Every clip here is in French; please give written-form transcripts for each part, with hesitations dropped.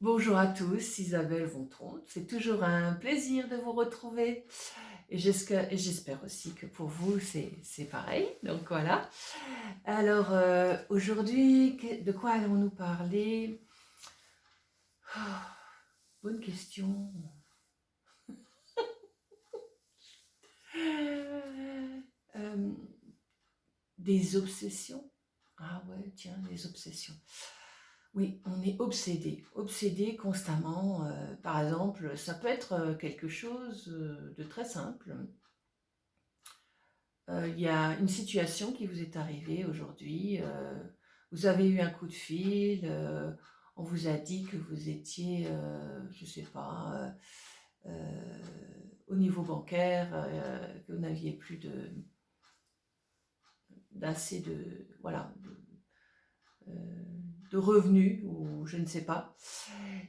Bonjour à tous, Isabelle Vontron. C'est toujours un plaisir de vous retrouver et j'espère aussi que pour vous c'est pareil. Donc voilà. Alors aujourd'hui, de quoi allons-nous parler? Ah, bonne question. Euh, des obsessions? Ah ouais, tiens, des obsessions. Oui, on est obsédé constamment. Par exemple, ça peut être quelque chose de très simple. Il y a une situation qui vous est arrivée aujourd'hui. Vous avez eu un coup de fil. On vous a dit que vous étiez, je ne sais pas, au niveau bancaire, que vous n'aviez plus d'assez de, voilà, euh, de revenus ou je ne sais pas.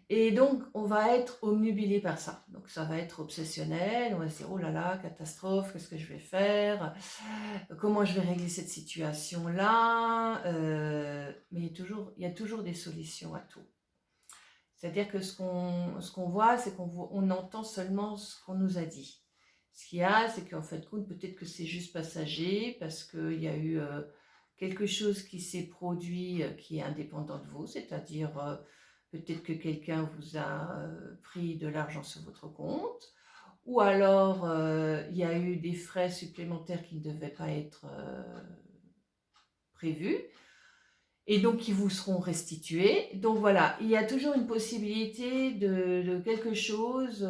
Et donc, on va être omnubilé par ça. Donc, ça va être obsessionnel. On va se dire, oh là là, catastrophe, qu'est-ce que je vais faire? Comment je vais régler cette situation-là? Mais il y a toujours des solutions à tout. C'est-à-dire que ce qu'on voit, c'est qu'on entend seulement ce qu'on nous a dit. Ce qu'il y a, c'est qu'en fait, compte, peut-être que c'est juste passager, parce qu'il y a eu quelque chose qui s'est produit qui est indépendant de vous, c'est-à-dire peut-être que quelqu'un vous a pris de l'argent sur votre compte, ou alors il y a eu des frais supplémentaires qui ne devaient pas être prévus, et donc qui vous seront restitués. Donc voilà, il y a toujours une possibilité de quelque chose,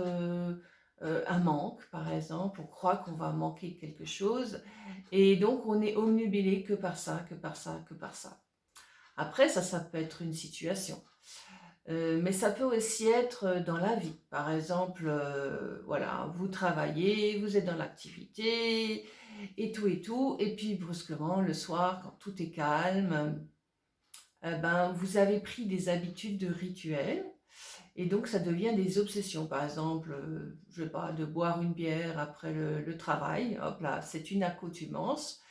un manque par exemple, on croit qu'on va manquer quelque chose, et donc on est omnubilé que par ça, que par ça, que par ça. Après, ça peut être une situation. Mais ça peut aussi être dans la vie. Par exemple, voilà, vous travaillez, vous êtes dans l'activité, et tout, et puis brusquement, le soir, quand tout est calme, ben, vous avez pris des habitudes de rituels, et donc ça devient des obsessions. Par exemple, je sais pas, de boire une bière après le travail, hop là, c'est une accoutumance.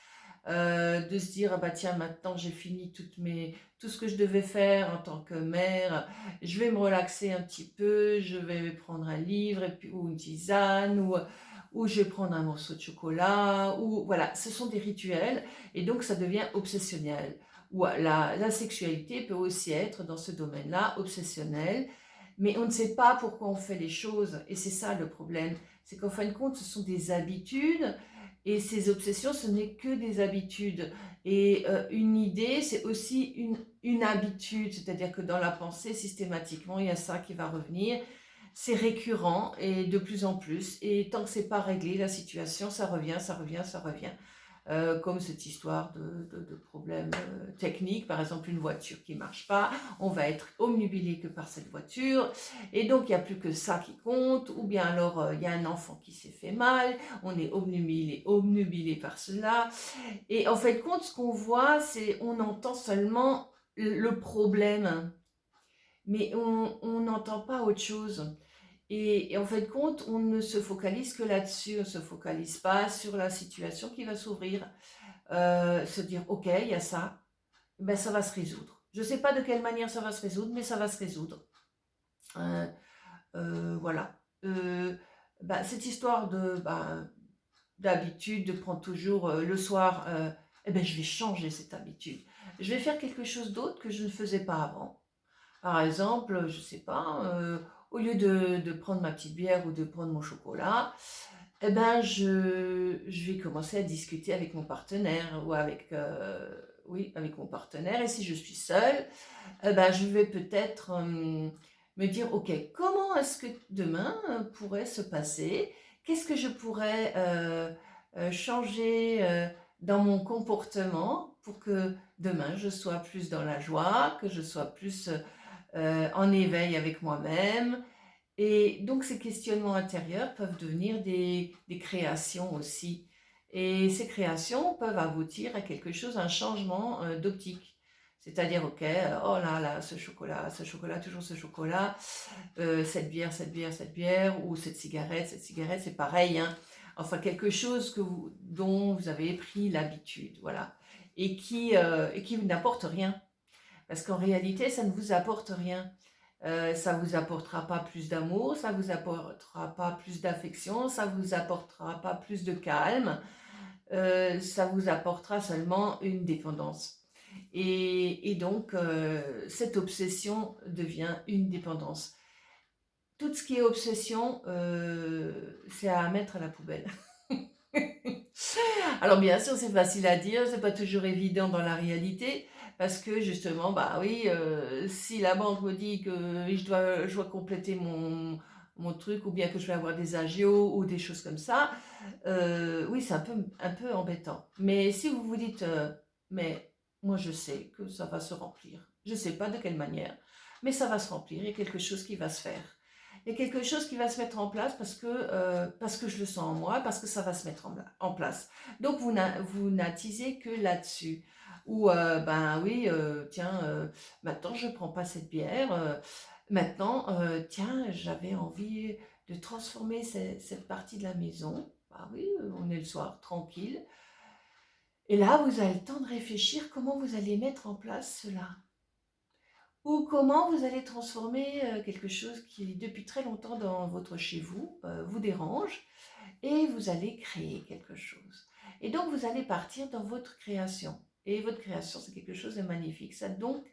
De se dire, ah bah tiens, maintenant j'ai fini tout ce que je devais faire en tant que mère, je vais me relaxer un petit peu, je vais prendre un livre et puis, ou une tisane, ou je vais prendre un morceau de chocolat, ou voilà, ce sont des rituels, et donc ça devient obsessionnel. Ou la sexualité peut aussi être dans ce domaine-là, obsessionnel, mais on ne sait pas pourquoi on fait les choses, et c'est ça le problème, c'est qu'en fin de compte, ce sont des habitudes, et ces obsessions, ce n'est que des habitudes. Et une idée, c'est aussi une habitude, c'est-à-dire que dans la pensée, systématiquement, il y a ça qui va revenir. C'est récurrent et de plus en plus. Et tant que c'est pas réglé, la situation, ça revient, ça revient, ça revient. Comme cette histoire de problèmes techniques, par exemple une voiture qui ne marche pas, on va être omnubilé que par cette voiture, et donc il n'y a plus que ça qui compte, ou bien alors il y a un enfant qui s'est fait mal, on est omnubilé par cela, et en fait, compte, ce qu'on voit, c'est on entend seulement le problème, mais on n'entend pas autre chose. Et en fait, compte, on ne se focalise que là-dessus, on ne se focalise pas sur la situation qui va s'ouvrir. Se dire, ok, il y a ça, ben ça va se résoudre. Je ne sais pas de quelle manière ça va se résoudre, mais ça va se résoudre. Euh, voilà. Ben, cette histoire d'habitude, de prendre toujours le soir, eh ben, je vais changer cette habitude. Je vais faire quelque chose d'autre que je ne faisais pas avant. Par exemple, je ne sais pas, au lieu de prendre ma petite bière ou de prendre mon chocolat, eh ben, je vais commencer à discuter avec mon partenaire ou oui, avec mon partenaire. Et si je suis seule, eh ben, je vais peut-être me dire, OK, comment est-ce que demain pourrait se passer? Qu'est-ce que je pourrais changer dans mon comportement pour que demain je sois plus dans la joie, que je sois plus en éveil avec moi-même. Et donc ces questionnements intérieurs peuvent devenir des créations aussi. Et ces créations peuvent aboutir à quelque chose, un changement d'optique. C'est-à-dire, ok, oh là là, ce chocolat, toujours ce chocolat, cette bière, cette bière, ou cette cigarette, c'est pareil, hein. Enfin, quelque chose dont vous avez pris l'habitude, voilà. Et qui n'apporte rien. Parce qu'en réalité, ça ne vous apporte rien. Ça vous apportera pas plus d'amour, ça vous apportera pas plus d'affection, ça vous apportera pas plus de calme, ça vous apportera seulement une dépendance. Et donc, cette obsession devient une dépendance. Tout ce qui est obsession, c'est à mettre à la poubelle. Alors bien sûr, c'est facile à dire, c'est pas toujours évident dans la réalité, parce que justement, bah oui, si la banque me dit que je dois compléter mon truc, ou bien que je vais avoir des agios ou des choses comme ça, oui, c'est un peu embêtant. Mais si vous vous dites, mais moi je sais que ça va se remplir, je sais pas de quelle manière, mais ça va se remplir, il y a quelque chose qui va se faire. Il y a quelque chose qui va se mettre en place parce que je le sens en moi, parce que ça va se mettre en place. Donc vous n'attisez que là-dessus. Ou ben oui, tiens, maintenant je ne prends pas cette bière. Maintenant, tiens, j'avais envie de transformer cette partie de la maison. Bah oui, on est le soir, tranquille. Et là, vous avez le temps de réfléchir comment vous allez mettre en place cela. Ou comment vous allez transformer quelque chose qui, depuis très longtemps dans votre chez vous, vous dérange, et vous allez créer quelque chose. Et donc, vous allez partir dans votre création. Et votre création, c'est quelque chose de magnifique. Ça, donc,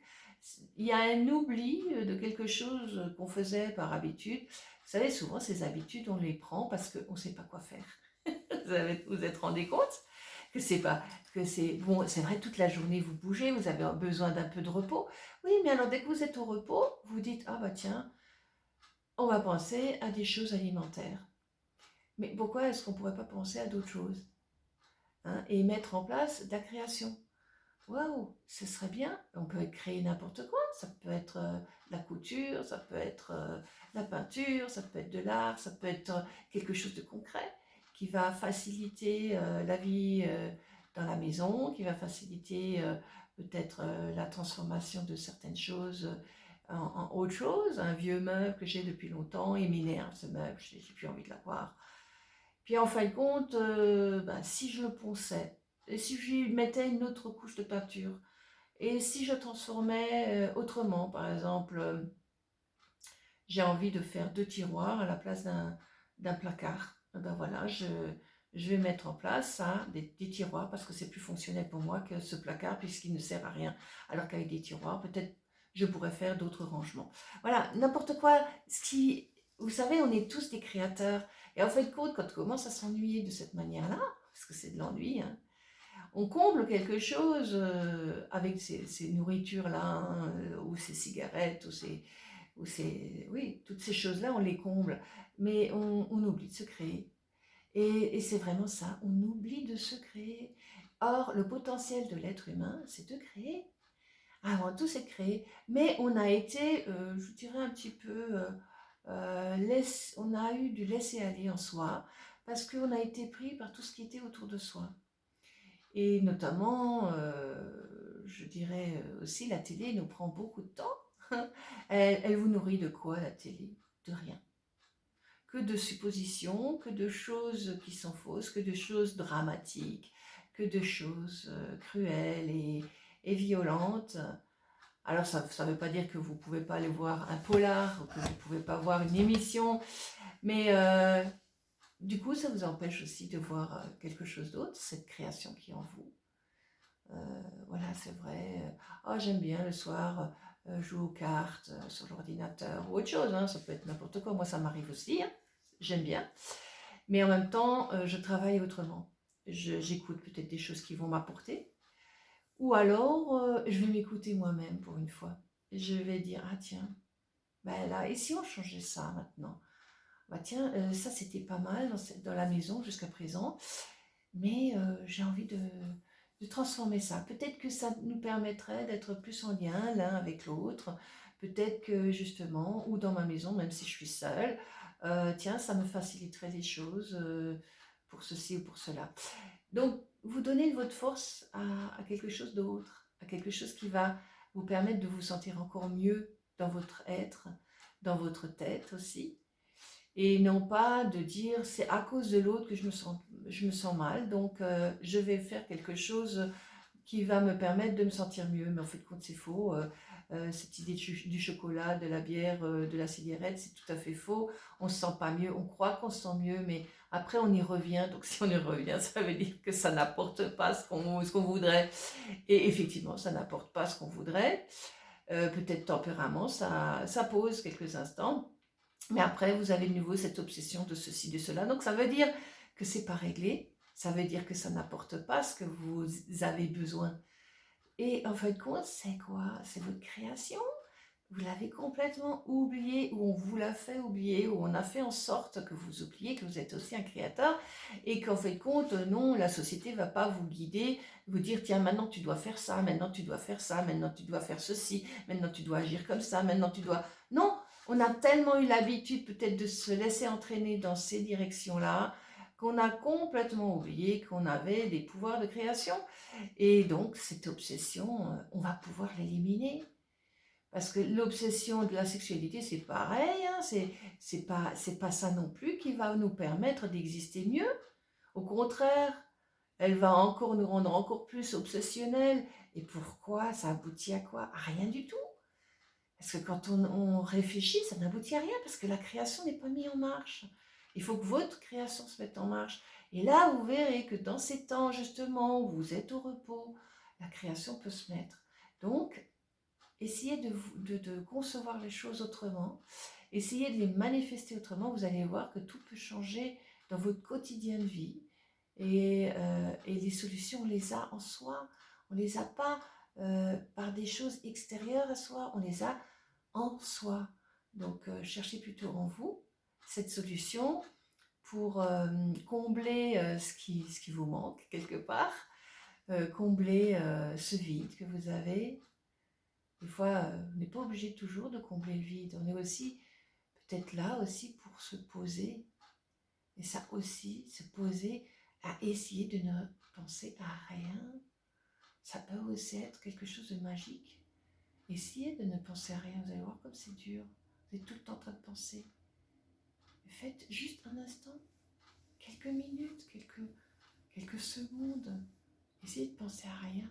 il y a un oubli de quelque chose qu'on faisait par habitude. Vous savez, souvent, ces habitudes, on les prend parce qu'on ne sait pas quoi faire. Vous êtes rendu compte que c'est pas que c'est bon, c'est vrai, toute la journée vous bougez, vous avez besoin d'un peu de repos. Oui, mais alors dès que vous êtes au repos, vous dites ah bah tiens, on va penser à des choses alimentaires. Mais pourquoi est-ce qu'on ne pourrait pas penser à d'autres choses, hein, et mettre en place de la création? Waouh, ce serait bien. On peut créer n'importe quoi. Ça peut être la couture, ça peut être la peinture, ça peut être de l'art, ça peut être quelque chose de concret qui va faciliter la vie dans la maison, qui va faciliter peut-être la transformation de certaines choses en autre chose. Un vieux meuble que j'ai depuis longtemps, il m'énerve ce meuble, j'ai plus envie de l'avoir. Puis en fin de compte, ben, si je le ponçais, et si je lui mettais une autre couche de peinture, et si je transformais autrement, par exemple, j'ai envie de faire 2 tiroirs à la place d'un placard, eh ben voilà, je vais mettre en place ça, des tiroirs, parce que c'est plus fonctionnel pour moi que ce placard, puisqu'il ne sert à rien. Alors qu'avec des tiroirs, peut-être je pourrais faire d'autres rangements. Voilà, n'importe quoi. Vous savez, on est tous des créateurs. Et en fait de compte, quand on commence à s'ennuyer de cette manière-là, parce que c'est de l'ennui, hein, on comble quelque chose avec ces nourritures-là, hein, ou ces cigarettes, oui, toutes ces choses-là, on les comble. Mais on oublie de se créer. Et c'est vraiment ça, on oublie de se créer. Or, le potentiel de l'être humain, c'est de créer. Avant tout, c'est de créer. Mais on a été, je dirais un petit peu, on a eu du laisser-aller en soi, parce qu'on a été pris par tout ce qui était autour de soi. Et notamment, je dirais aussi, la télé nous prend beaucoup de temps. Elle vous nourrit de quoi, la télé? De rien. Que de suppositions, que de choses qui sont fausses, que de choses dramatiques, que de choses cruelles et violentes. Alors ça ne veut pas dire que vous ne pouvez pas aller voir un polar, ou que vous ne pouvez pas voir une émission, mais du coup ça vous empêche aussi de voir quelque chose d'autre, cette création qui est en vous. Voilà, c'est vrai. Oh, j'aime bien le soir jouer aux cartes sur l'ordinateur ou autre chose, hein, ça peut être n'importe quoi. Moi, ça m'arrive aussi, hein, j'aime bien. Mais en même temps, je travaille autrement. J'écoute peut-être des choses qui vont m'apporter. Ou alors, je vais m'écouter moi-même pour une fois. Je vais dire, ah tiens, ben là, et si on changeait ça maintenant? Bah tiens, ça c'était pas mal dans la maison jusqu'à présent, mais j'ai envie de transformer ça. Peut-être que ça nous permettrait d'être plus en lien l'un avec l'autre. Peut-être que justement, ou dans ma maison, même si je suis seule, tiens, ça me faciliterait les choses pour ceci ou pour cela. Donc, vous donnez votre force à quelque chose d'autre, à quelque chose qui va vous permettre de vous sentir encore mieux dans votre être, dans votre tête aussi. Et non pas de dire c'est à cause de l'autre que je me sens mal, donc je vais faire quelque chose qui va me permettre de me sentir mieux. Mais en fait, compte, c'est faux. Cette idée du chocolat, de la bière, de la cigarette, c'est tout à fait faux. On ne se sent pas mieux, on croit qu'on se sent mieux, mais après on y revient. Donc si on y revient, ça veut dire que ça n'apporte pas ce qu'on voudrait. Et effectivement, ça n'apporte pas ce qu'on voudrait. Peut-être tempéramment, ça pose quelques instants. Mais après, vous avez de nouveau cette obsession de ceci, de cela. Donc ça veut dire que c'est pas réglé. Ça veut dire que ça n'apporte pas ce que vous avez besoin. Et en fin de compte, c'est quoi? C'est votre création. Vous l'avez complètement oublié, ou on vous l'a fait oublier, ou on a fait en sorte que vous oubliez que vous êtes aussi un créateur, et qu'en fait de compte, non, la société ne va pas vous guider, vous dire, tiens, maintenant tu dois faire ça, maintenant tu dois faire ça, maintenant tu dois faire ceci, maintenant tu dois agir comme ça, maintenant tu dois... Non, on a tellement eu l'habitude peut-être de se laisser entraîner dans ces directions-là, qu'on a complètement oublié qu'on avait des pouvoirs de création. Et donc, cette obsession, on va pouvoir l'éliminer. Parce que l'obsession de la sexualité, c'est pareil, hein, c'est pas ça non plus qui va nous permettre d'exister mieux. Au contraire, elle va encore nous rendre encore plus obsessionnels. Et pourquoi? Ça aboutit à quoi? À rien du tout. Parce que quand on réfléchit, ça n'aboutit à rien, parce que la création n'est pas mise en marche. Il faut que votre création se mette en marche. Et là, vous verrez que dans ces temps, justement, où vous êtes au repos, la création peut se mettre. Donc, essayez de concevoir les choses autrement, essayez de les manifester autrement, vous allez voir que tout peut changer dans votre quotidien de vie. Et les solutions, on les a en soi, on ne les a pas par des choses extérieures à soi, on les a en soi. Donc cherchez plutôt en vous cette solution pour combler ce qui vous manque quelque part, combler ce vide que vous avez. Des fois, on n'est pas obligé toujours de combler le vide. On est aussi peut-être là aussi pour se poser. Et ça aussi, se poser à essayer de ne penser à rien. Ça peut aussi être quelque chose de magique. Essayez de ne penser à rien. Vous allez voir comme c'est dur. Vous êtes tout le temps en train de penser. Faites juste un instant, quelques minutes, quelques secondes. Essayez de penser à rien.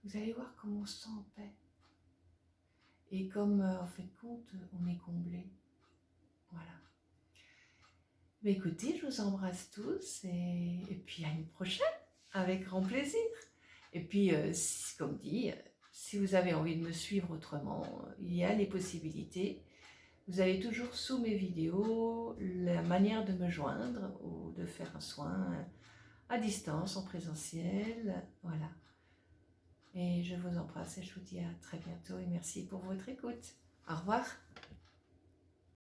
Vous allez voir comment on se sent en paix. Et comme, en fait, compte, on est comblé. Voilà. Mais écoutez, je vous embrasse tous et puis à une prochaine, avec grand plaisir. Et puis, comme dit, si vous avez envie de me suivre autrement, il y a les possibilités. Vous avez toujours sous mes vidéos la manière de me joindre ou de faire un soin à distance, en présentiel. Voilà. Et je vous embrasse et je vous dis à très bientôt et merci pour votre écoute. Au revoir.